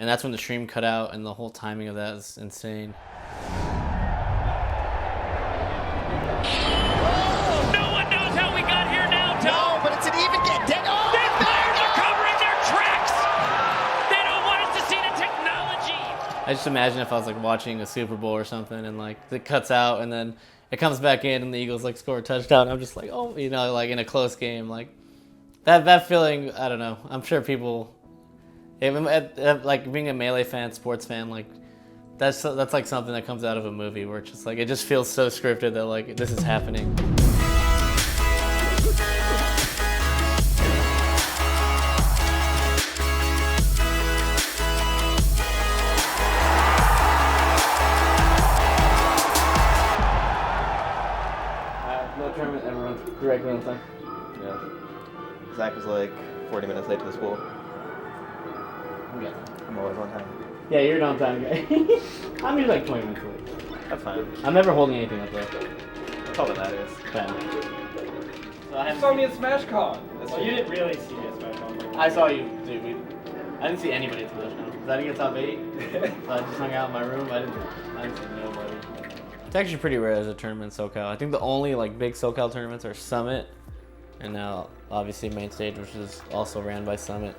that's when the stream cut out, and the whole timing of that is insane. No one knows how we got here now, Tom. No, but it's an even get. Oh, these players are covering their tracks. They don't want us to see the technology. I just imagine if I was like watching a Super Bowl or something, and like it cuts out, and then it comes back in, and the Eagles like score a touchdown. I'm just like, oh, you know, like in a close game, like that feeling. I don't know. I'm sure people, even like being a Melee fan, sports fan, like that's like something that comes out of a movie where it's just like it just feels so scripted that like this is happening. No tournament ever runs directly on time. Yeah. Zach was like 40 minutes late to the school. Yeah. I'm always on time. Yeah, you're an on time guy. I'm usually like 20 minutes late. That's fine. I'm never holding anything up though. That's all that matters. Bad. So I You saw me at SmashCon. Well, you didn't really see me at SmashCon. I saw you, dude. I didn't see anybody at SmashCon because I didn't get top 8. So I just hung out in my room. I didn't see nobody. It's actually pretty rare as a tournament in SoCal. I think the only like big SoCal tournaments are Summit, and now obviously Main Stage, which is also ran by Summit.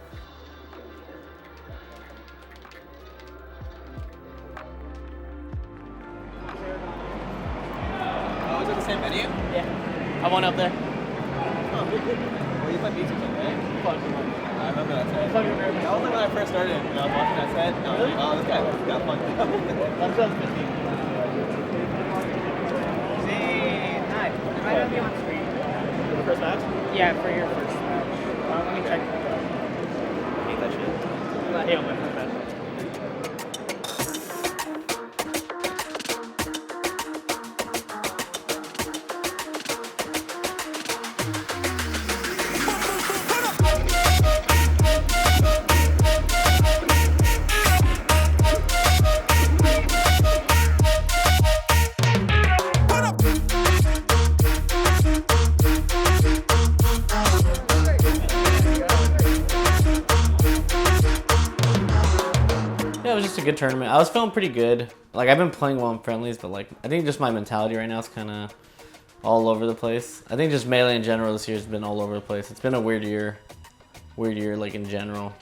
Oh, is it the same venue? Yeah. I went up there. Oh, well, you played music on right? Fun. I remember that set. That was like when I first started, and I was watching that set, and I was like, oh, this guy's got fun. That's 2015. Hi. Am I going to be on screen? For the first match? Yeah, for your first match. Let me check. I hate that shit. I'm not here on my first match. Yeah, it was just a good tournament. I was feeling pretty good. Like, I've been playing well in friendlies, but like, I think just my mentality right now is kind of all over the place. I think just Melee in general this year has been all over the place. It's been a weird year like in general.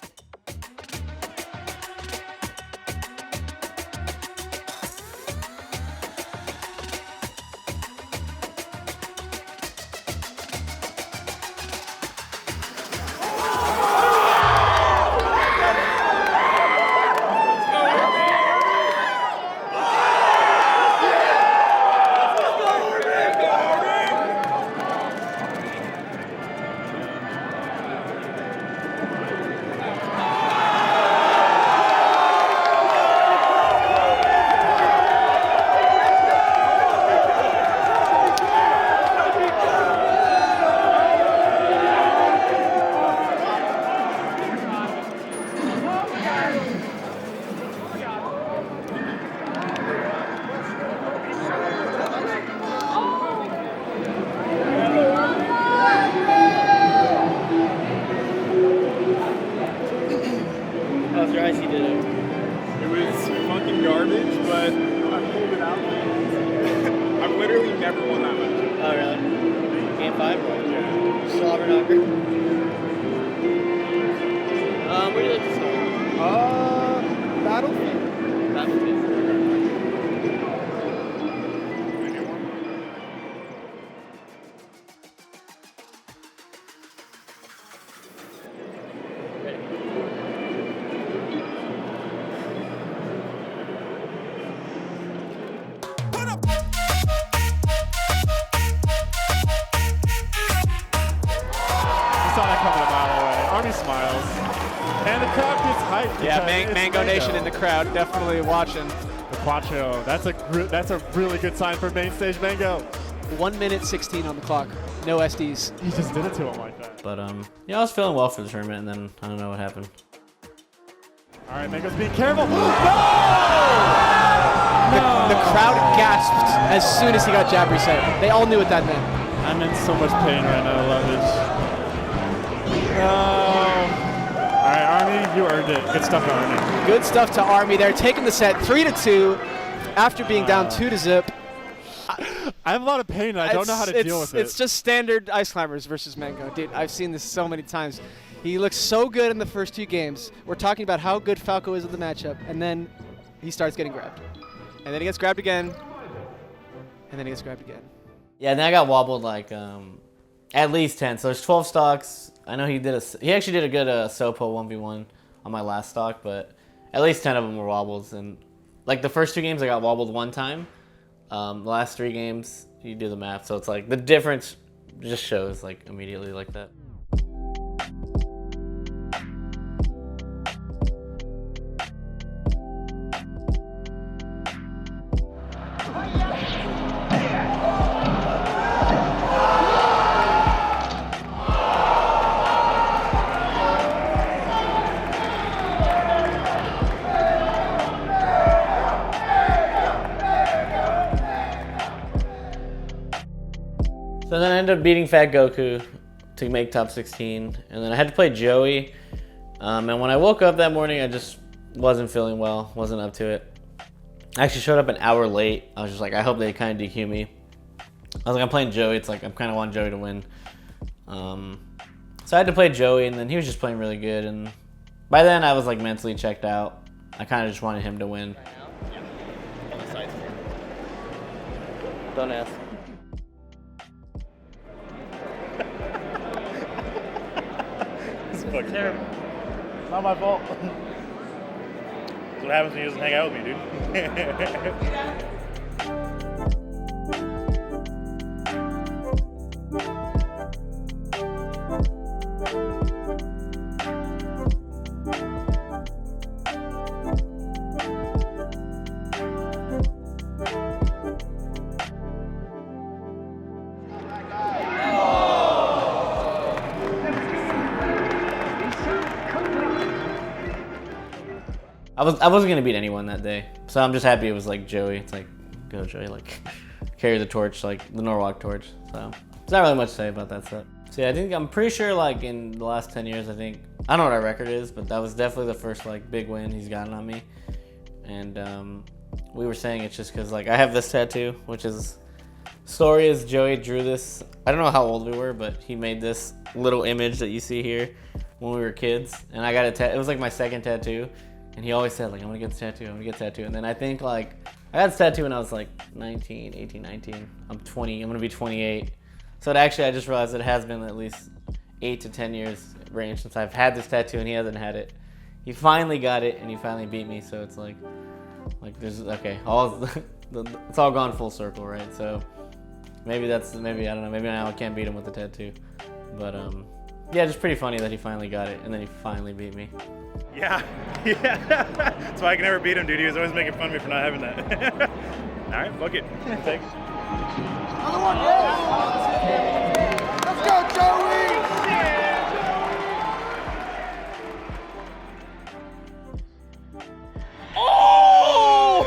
How's your icy ditto? It was fucking garbage, but I pulled it out. I've literally never won that much. Oh, really? Game 5, bro? Yeah. Slobber knocker. Where do you like to start? Battlefield. Battlefield. Saw that coming a mile away. Army smiles. And the crowd gets hyped. Yeah, because it's Mango Nation in the crowd, definitely watching. The Quattro. That's a really good sign for main stage Mango. 1 minute 16 on the clock. No SDs. He just did it to him like that. But yeah, I was feeling well for the tournament, and then I don't know what happened. All right, Mango's being careful. No! The crowd gasped as soon as he got jab reset. They all knew what that meant. I'm in so much pain right now, Lovage. No. All right, Army, you earned it. Good stuff, Army. Good stuff to Army there, taking the set 3-2 after being down 2-0. I have a lot of pain. And I don't know how to deal with it. It's just standard Ice Climbers versus Mang0. Dude, I've seen this so many times. He looks so good in the first 2 games. We're talking about how good Falco is at the matchup, and then he starts getting grabbed. And then he gets grabbed again. And then he gets grabbed again. Yeah, and then I got wobbled like at least 10. So there's 12 stocks. I know he actually did a good Sopo 1v1 on my last stock, but at least 10 of them were wobbles. And like the first 2 games I got wobbled 1 time. The last 3 games, you do the math. So it's like the difference just shows like immediately like that. So then I ended up beating Fat Goku to make top 16, and then I had to play Joey. And when I woke up that morning, I just wasn't feeling well, wasn't up to it. I actually showed up an hour late. I was just like, I hope they kind of DQ me. I was like, I'm playing Joey. It's like, I kind of want Joey to win. So I had to play Joey, and then he was just playing really good. And by then, I was like mentally checked out. I kind of just wanted him to win. Don't ask. Fucking terrible. It's not my fault. That's what happens when he doesn't hang out with me, dude. I wasn't gonna beat anyone that day, so I'm just happy it was like Joey. It's like, go Joey, like carry the torch, like the Norwalk torch. So there's not really much to say about that set. So yeah, I'm pretty sure like in the last 10 years, I don't know what our record is, but that was definitely the first like big win he's gotten on me. And we were saying it's just because like I have this tattoo, which is story is Joey drew this. I don't know how old we were, but he made this little image that you see here when we were kids, and I got it was like my second tattoo. And he always said, like, I'm gonna get this tattoo, I'm gonna get this tattoo. And then I think, like, I got this tattoo when I was, like, 18, 19. I'm 20, I'm gonna be 28. So I just realized it has been at least 8 to 10 years range since I've had this tattoo and he hasn't had it. He finally got it and he finally beat me, so it's like there's, okay, it's all gone full circle, right? So maybe I don't know, maybe now I can't beat him with the tattoo. But, yeah, just pretty funny that he finally got it and then he finally beat me. Yeah. That's why I can never beat him, dude. He was always making fun of me for not having that. All right, fuck it. Thanks. Another one, let's go, Joey! Oh!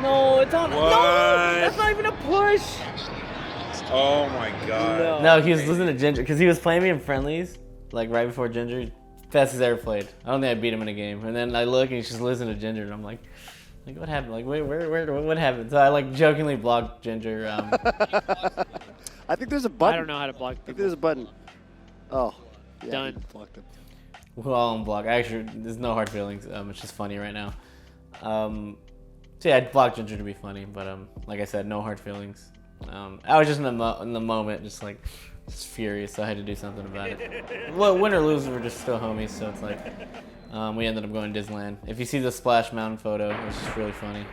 No, it's on. What? No, that's not even a push. Oh my god. No, he was losing to Ginger because he was playing me in friendlies, like right before Ginger. Fastest ever played. I don't think I beat him in a game. And then I look and he's just losing to Ginger, and I'm like what happened? Like, wait, what happened? So I like jokingly blocked Ginger. I think there's a button. I don't know how to block. I think there's a button. Oh, yeah, Done. you blocked him. We'll all unblock. Actually, there's no hard feelings. It's just funny right now. So yeah, I blocked Ginger to be funny, but like I said, no hard feelings. I was just in the moment, just furious, so I had to do something about it. Well, win or lose, we're just still homies, so it's like we ended up going to Disneyland. If you see the Splash Mountain photo, it's just really funny.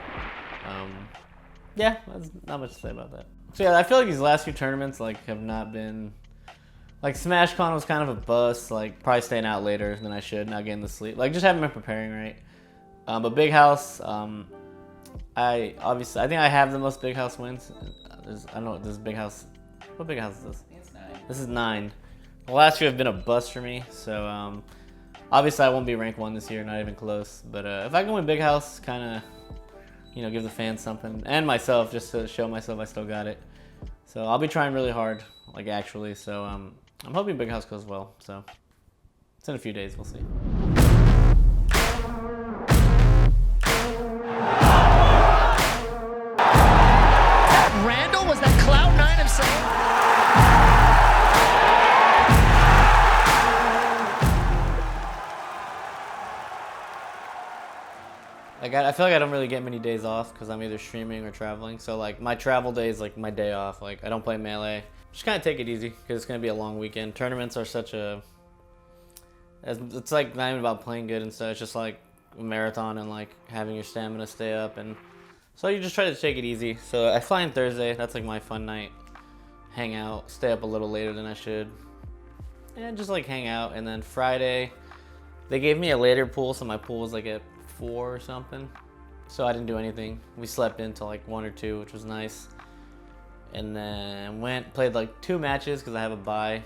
Yeah, there's not much to say about that. So yeah, I feel like these last few tournaments like have not been like SmashCon was kind of a bust. Like probably staying out later than I should, not getting the sleep. Like just haven't been preparing right. But Big House, I think I have the most Big House wins. I don't know what this Big House. What Big House is this? It's 9. This is 9. The last few have been a bust for me, so obviously I won't be rank 1 this year, not even close. But if I can win Big House, kind of, give the fans something, and myself, just to show myself I still got it. So I'll be trying really hard, like actually. So I'm hoping Big House goes well. So. It's in a few days. We'll see. Randall, was that Cloud9 himself? Like I feel like I don't really get many days off because I'm either streaming or traveling. So like my travel day is like my day off. Like I don't play Melee. Just kind of take it easy because it's gonna be a long weekend. Tournaments are such a, it's like not even about playing good and stuff. It's just like a marathon and like having your stamina stay up, and so you just try to take it easy. So I fly in Thursday. That's like my fun night. Hang out, stay up a little later than I should, and just like hang out. And then Friday, they gave me a later pool, so my pool was like at 4 or something. So I didn't do anything. We slept until like 1 or 2, which was nice. And then played like 2 matches because I have a bye.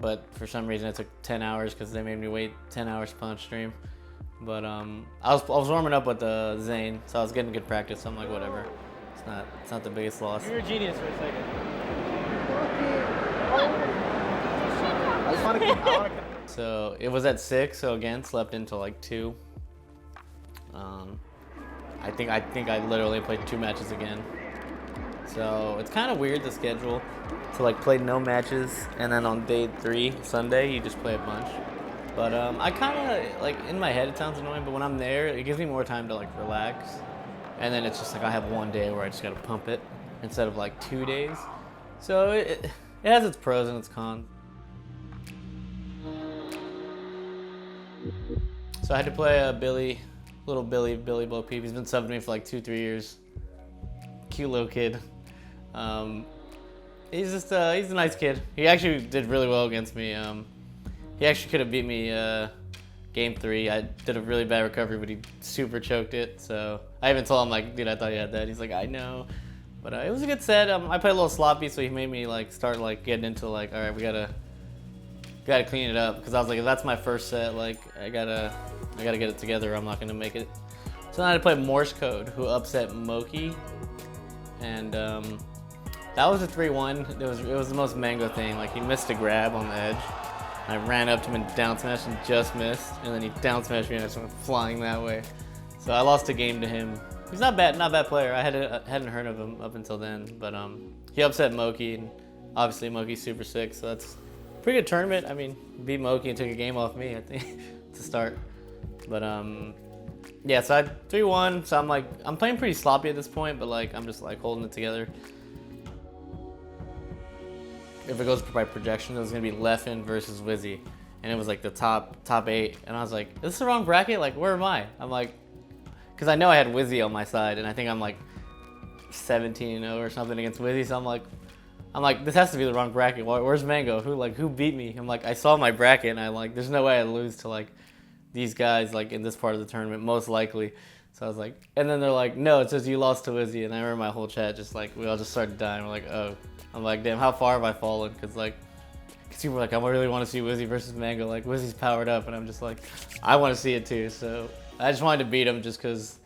But for some reason it took 10 hours because they made me wait 10 hours to punch stream. But I was warming up with Zane, so I was getting good practice. So I'm like, whatever. It's not the biggest loss. You're a genius for a second. I just want to. So it was at 6. So again, slept until like 2. I think I literally played 2 matches again. So it's kind of weird, the schedule, to like play no matches and then on day 3, Sunday, you just play a bunch. But I kind of, like, in my head it sounds annoying, but when I'm there, it gives me more time to like relax. And then it's just like I have 1 day where I just gotta pump it instead of like 2 days. So it has its pros and its cons. So I had to play Billy, little Billy Bo Peep. He's been subbing me for like 2-3 years. Cute little kid. He's just he's a nice kid. He actually did really well against me. He actually could have beat me game 3. I did a really bad recovery, but he super choked it. So I even told him like, dude, I thought you had that. He's like, I know. But it was a good set. I played a little sloppy, so he made me like start like getting into like, all right, we gotta clean it up, because I was like, if that's my first set, like I gotta get it together, or I'm not gonna make it. So then I had to play Morse Code, who upset Moki, and that was a 3-1. It was the most Mango thing. Like, he missed a grab on the edge. I ran up to him and down smashed and just missed, and then he down smashed me and I just went flying that way. So I lost a game to him. He's not bad player. I hadn't heard of him up until then, but he upset Moki, and obviously Moki's super sick, so that's a pretty good tournament. I mean, beat Moki and took a game off me, I think, to start. But yeah, so I 3-1. So I'm playing pretty sloppy at this point, but like I'm just like holding it together. If it goes by projection, it was gonna be Leffen versus Wizzy, and it was like the top 8, and I was like, is this the wrong bracket? Like, where am I? I'm like, because I know I had Wizzy on my side, and I think I'm like 17-0 or something against Wizzy, so I'm like, this has to be the wrong bracket. Where's Mango? Who beat me? I'm like, I saw my bracket, and I'm like, there's no way I lose to like these guys like in this part of the tournament, most likely. So I was like, and then they're like, no, it says you lost to Wizzy, and I remember my whole chat just like, we all just started dying. We're like, oh. I'm like, damn, how far have I fallen? Because people were like, I really want to see Wizzy versus Mango. Like, Wizzy's powered up, and I'm just like, I want to see it too. So I just wanted to beat him just because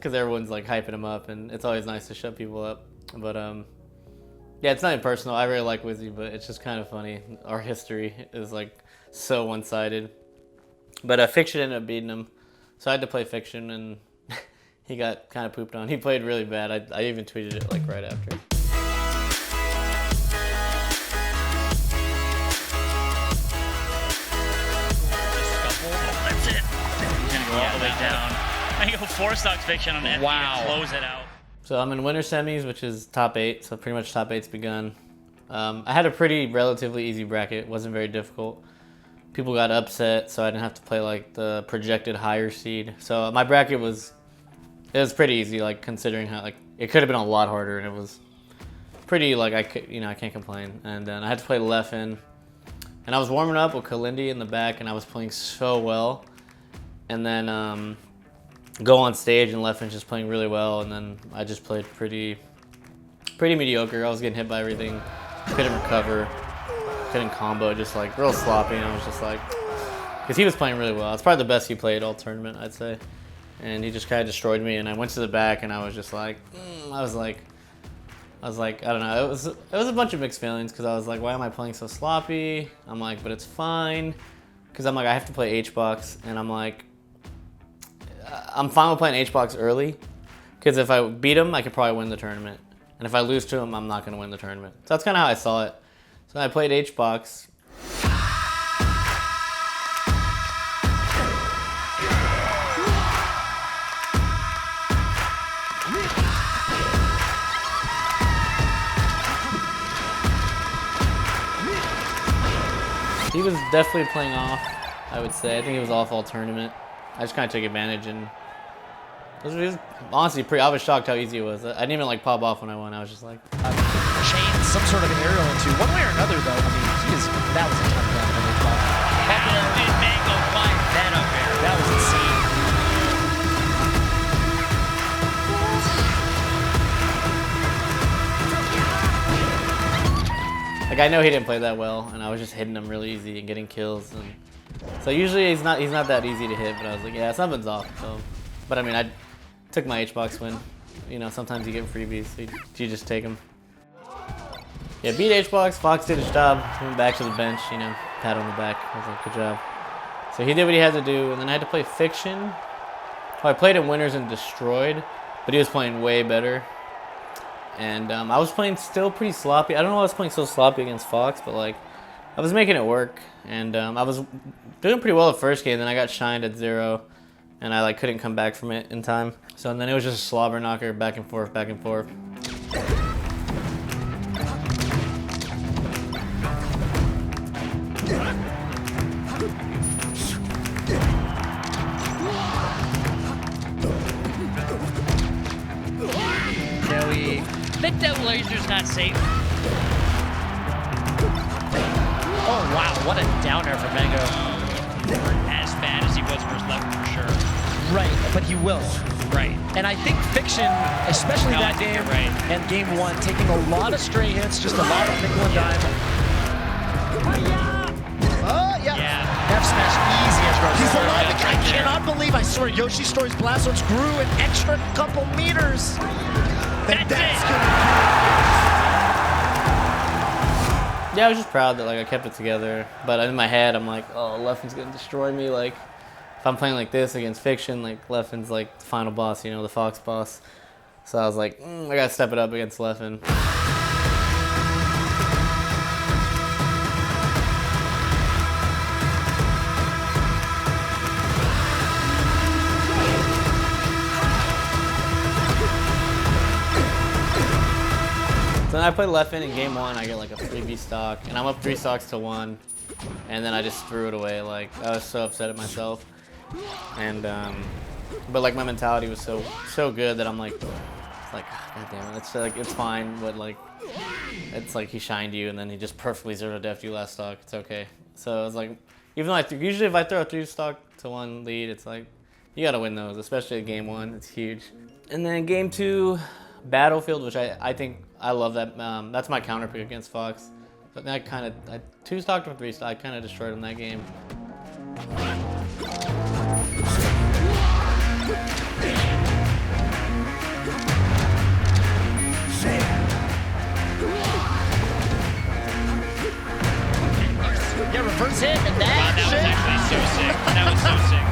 everyone's like hyping him up, and it's always nice to shut people up. But yeah, it's not impersonal. I really like Wizzy, but it's just kind of funny. Our history is like so one-sided. But Fiction ended up beating him, so I had to play Fiction, and he got kind of pooped on. He played really bad. I even tweeted it like right after. All the way down. I go 4-stock Fiction on Empty to close it out. So I'm in winter semis, which is top 8, so pretty much top 8's begun. I had a pretty relatively easy bracket. It wasn't very difficult. People got upset, so I didn't have to play like the projected higher seed. So my bracket was pretty easy, like considering how like it could have been a lot harder, and it was pretty like I can't complain. And then I had to play Leffen, and I was warming up with Kalindi in the back, and I was playing so well. And then go on stage, and Leffen's just playing really well, and then I just played pretty mediocre. I was getting hit by everything, couldn't recover, couldn't combo, just like real sloppy, and I was just like, because he was playing really well. It's probably the best he played all tournament, I'd say. And he just kind of destroyed me, and I went to the back, and I was just like, I was like, I don't know. It was a bunch of mixed feelings, because I was like, why am I playing so sloppy? I'm like, but it's fine. because I'm like, I have to play H-Box, and I'm like, I'm fine with playing H-Box early, because if I beat him, I could probably win the tournament. And if I lose to him, I'm not going to win the tournament. So that's kind of how I saw it. So I played H-Box. He was definitely playing off, I would say. I think he was off all tournament. I just kind of took advantage, and it was honestly I was shocked how easy it was. I didn't even like pop off when I won. I was just like, chain some sort of aerial into. One way or another, though, I mean, that was a tough round. How did Mang0 find that up there? That was insane. like I know he didn't play that well, and I was just hitting him really easy and getting kills. And so usually he's not that easy to hit, but I was like, yeah, something's off. So, but I mean, I took my H-Box win. You know, sometimes you get freebies, so you just take them. Yeah, beat H-Box. Fox did his job. Went back to the bench, you know, pat on the back. I was like, good job. So he did what he had to do, and then I had to play Fiction. Well, I played in Winners and Destroyed, but he was playing way better. And I was playing still pretty sloppy. I don't know why I was playing so sloppy against Fox, but like, I was making it work. And I was doing pretty well the first game, then I got shined at 0, and I like couldn't come back from it in time. So and then it was just a slobber knocker, back and forth, back and forth. Think that laser's not safe. Oh, wow, what a downer for Mang0. As bad as he was versus Left for sure. Right, but he will. Right. And I think Fiction, especially No, I that think game you're right. and game 1, taking a lot of stray hits, just a lot of nickel and dime. Oh, yeah. Yeah. F smash easy as Rose. He's alive. Right I there. cannot believe, I swear, Yoshi Story's blast zones grew an extra couple meters. That's it. Yeah, I was just proud that like I kept it together. But in my head, I'm like, oh, Leffen's gonna destroy me. Like, if I'm playing like this against Fiction, like Leffen's like the final boss, you know, the Fox boss. So I was like, I gotta step it up against Leffen. So then I played Leffen in game 1. I get like a freebie stock, and I'm up 3 stocks to 1, and then I just threw it away. Like I was so upset at myself, and but like my mentality was so good that I'm like, God damn it, it's like it's fine, but like it's like he shined you, and then he just perfectly 0-def'd you last stock. It's okay. So I was like, even though usually if I throw a 3 stock to 1 lead, it's like you gotta win those, especially at game 1. It's huge. And then game 2. Battlefield, which I think I love that. That's my counter pick against Fox. But I kind of 2 stock to 3 stock. I kind of destroyed him that game. Yeah, reverse hit and Wow, that that was shit. actually so sick. That was so sick.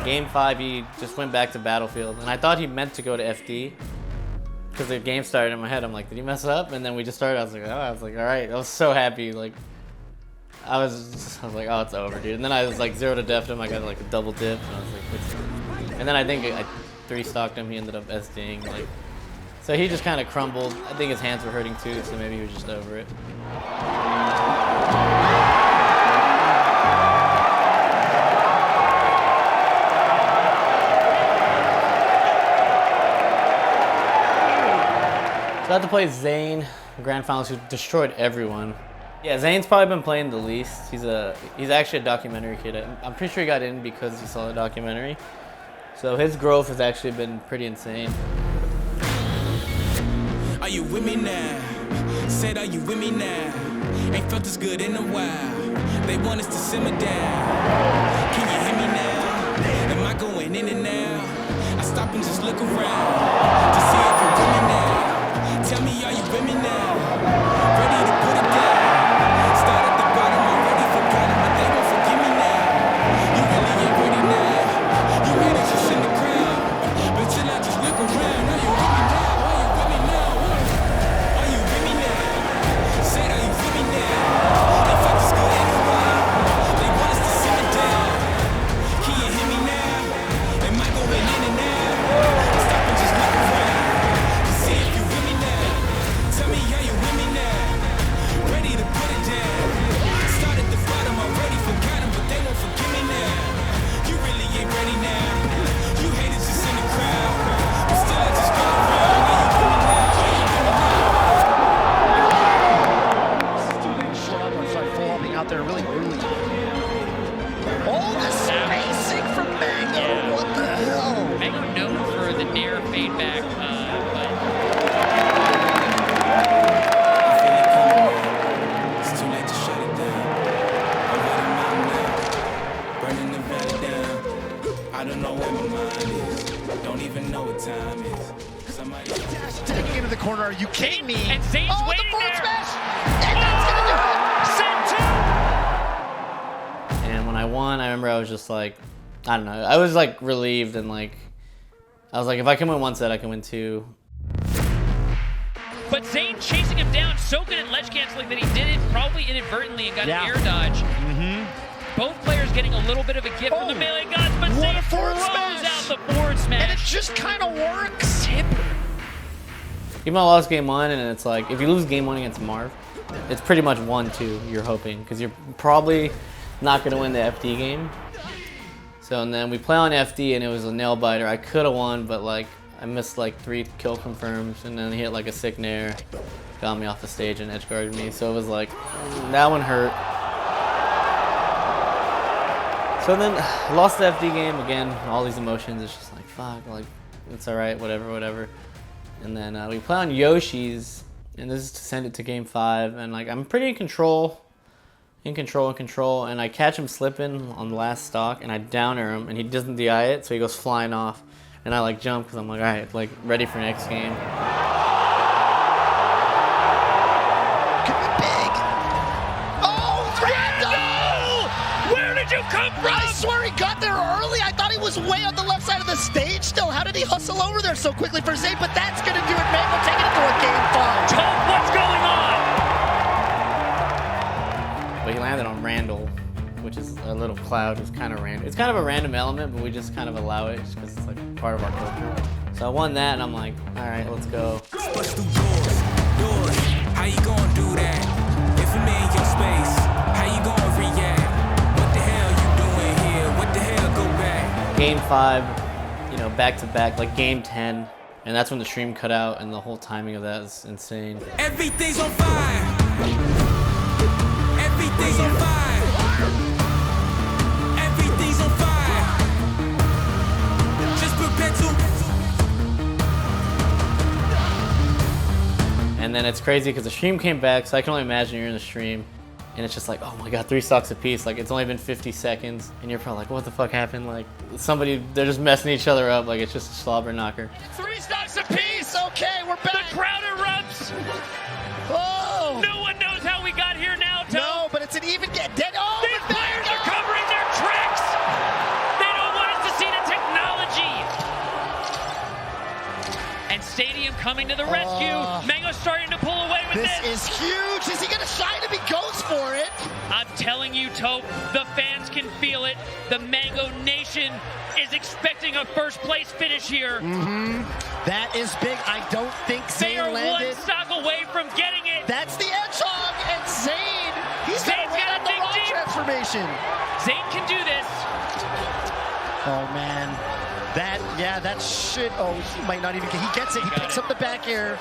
Game 5, he just went back to Battlefield, and I thought he meant to go to FD because the game started in my head. I'm like, did he mess up? And then we just started. I was like, all right. I was so happy. Like, I was like, oh, it's over, dude. And then I was like 0-def'd him. I got like a double dip, and I was like, and then I think I 3 stocked him. He ended up SDing. Like, so he just kind of crumbled. I think his hands were hurting too, so maybe he was just over it. So I had to play Zane, Grand Finals, who destroyed everyone. Yeah, Zane's probably been playing the least. He's actually a documentary kid. I'm pretty sure he got in because he saw the documentary. So his growth has actually been pretty insane. Are you with me now? Said, are you with me now? Ain't felt this good in a while. They want us to simmer down. Can you hear me now? Am I going in and out? I stop and just look around to see if you're with me now. Tell me, are you with me now? Ready to put it down. Start at the bottom, already forgotten, but they won't forgive me now. You really ain't ready now. You haters just in the crowd, but till I just look around. Are you with me now? Are you with me now? Are you with me now? Say, are you with me now? If I just go anywhere, they want us to simmer down. Can you hear me now? Am I going in and out? Stop and just look around to see if you with me now. Tell me, are you with me now? Ready to put it down. Start at the bottom, already forgotten, but they won't forgive me now. You really ain't ready now. You haters just in the crowd, but still I just go around. Are you with me now? Are you with me Sorry, full hopping out there really early. All the spacing from Mang0. What the hell? Mang0 known for the near fade back, but It's too late to shut it down. Over the mountain now, burning the valley down. I don't know where my mind is. Don't even know what time is. Somebody Taking into the corner. Are you kidding me? and Zane's Oh, the waiting forward there. smash! And that's gonna do it! Set two. And when I won, I remember I was just like, I don't know. I was like relieved and like, I was like, if I can win one set, I can win two. But Zane chasing him down, so good at ledge canceling that he did it probably inadvertently and got an air dodge. Both players getting a little bit of a gift from the melee gods, but what Zane a forward throws smash. out the forward smash. And it just kind of works. Even though I lost game one, and it's like, if you lose game one against Marv, it's pretty much 1-2 you're hoping, because you're probably not going to win the FD game. So, and then we play on FD, and it was a nail biter. I could have won, but like, I missed like 3 kill confirms, and then he hit like a sick nair, got me off the stage and edge guarded me. So it was like, that one hurt. So then, I lost the FD game again. All these emotions. It's just like, fuck, like, it's all right, whatever. And then we play on Yoshi's, and this is to send it to game 5. And like, I'm pretty in control, and I catch him slipping on the last stock, and I down air him, and he doesn't DI it, so he goes flying off. And I like jump because I'm like, all right, like ready for next game. Could be big. Oh, Randall! Where did you come from? I swear he got there early. I thought he was way on the left side of the stage still. How did he hustle over there so quickly for Zane? But that's going to do it. Mang0 taking it to a game 5. Tom, what's going on? But he landed on Randall, which is a little cloud. It's kind of random. It's kind of a random element, but we just kind of allow it just because it's like part of our culture. So I won that, and I'm like, all right, let's go. bust through doors. How you gonna do that? If I'm in your space, how you gonna react? What the hell you doing here? What the hell, go back? Game 5, you know, back to back, like game 10, and that's when the stream cut out, and the whole timing of that is insane. Everything's on fire. Everything's on fire. Everything's on fire. Just perpetual. And then it's crazy because the stream came back, so I can only imagine you're in the stream, and it's just like, oh my god, 3 stocks apiece. Like, it's only been 50 seconds, and you're probably like, what the fuck happened? Like, somebody, they're just messing each other up. Like, it's just a slobber knocker. 3 stocks apiece. Okay, we're back. The crowd erupts. Oh. No one knows how we got here now, Tom. No, but it's an even get dead. Oh, these players are covering their tracks. They don't want us to see the technology. And Stadium coming to the rescue. Mang0 starting to pull away with this. This is huge. Is he going to shine if he goes for it? I'm telling you, Tope, the fans can feel it. The Mang0 Nation is expecting a first place finish here. That is big. I don't think They Zane are landed. 1 stock away from getting it. That's the Edgehog, and Zane, he's Zane's got got a a big raw deep. transformation. Zane can do this. Oh, man. That should, he might not even, he gets it. He picks up the back air.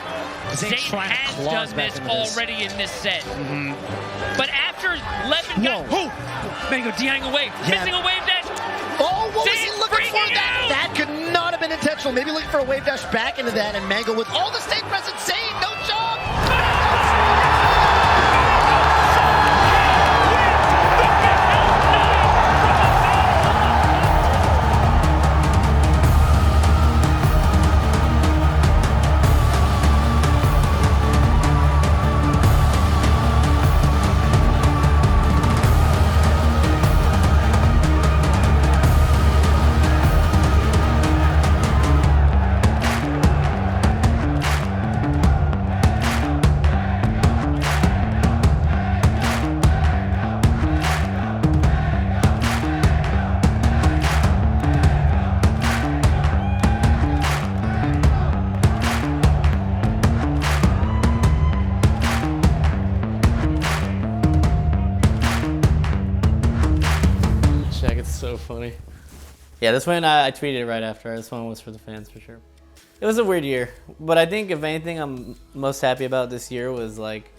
Zane trying to has claws done back this into this. already in this set. But after Levin got, Mang0 DIing away, missing a wave dash. Oh, what was he Zane's looking for? freaking out. That could not have been intentional. Maybe looking for a wave dash back into that, and Mang0 with all the stage presence, Zane, no job. The funny. Yeah, this one I tweeted it right after. This one was for the fans for sure. It was a weird year, but I think if anything I'm most happy about this year was like,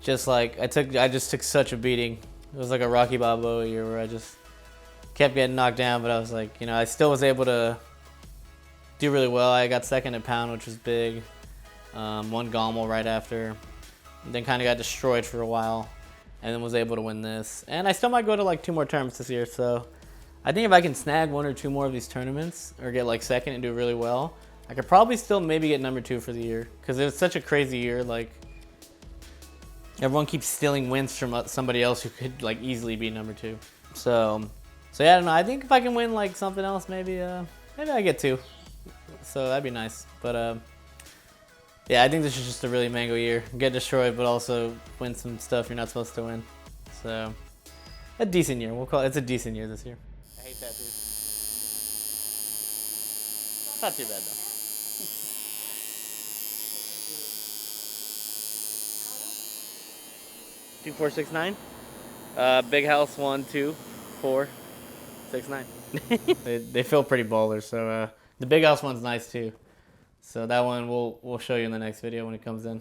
just like I just took such a beating. It was like a Rocky Balboa year where I just kept getting knocked down, but I was like, you know, I still was able to do really well. I got second at Pound, which was big. Won Gommel right after. Then kind of got destroyed for a while, and then was able to win this. And I still might go to like 2 more tournaments this year, so I think if I can snag 1 or 2 more of these tournaments or get like second and do really well, I could probably still maybe get number 2 for the year, because it was such a crazy year. Like everyone keeps stealing wins from somebody else who could like easily be number 2. So yeah, I don't know. I think if I can win like something else, maybe I get 2. So that'd be nice. But yeah, I think this is just a really Mango year. Get destroyed, but also win some stuff you're not supposed to win. So a decent year. We'll call it. It's a decent year this year. I hate tattoos. Not too bad though. 2469. Big House 1, 2, 4, 6, 9. They feel pretty baller. So the Big House one's nice too. So that one we'll show you in the next video when it comes in.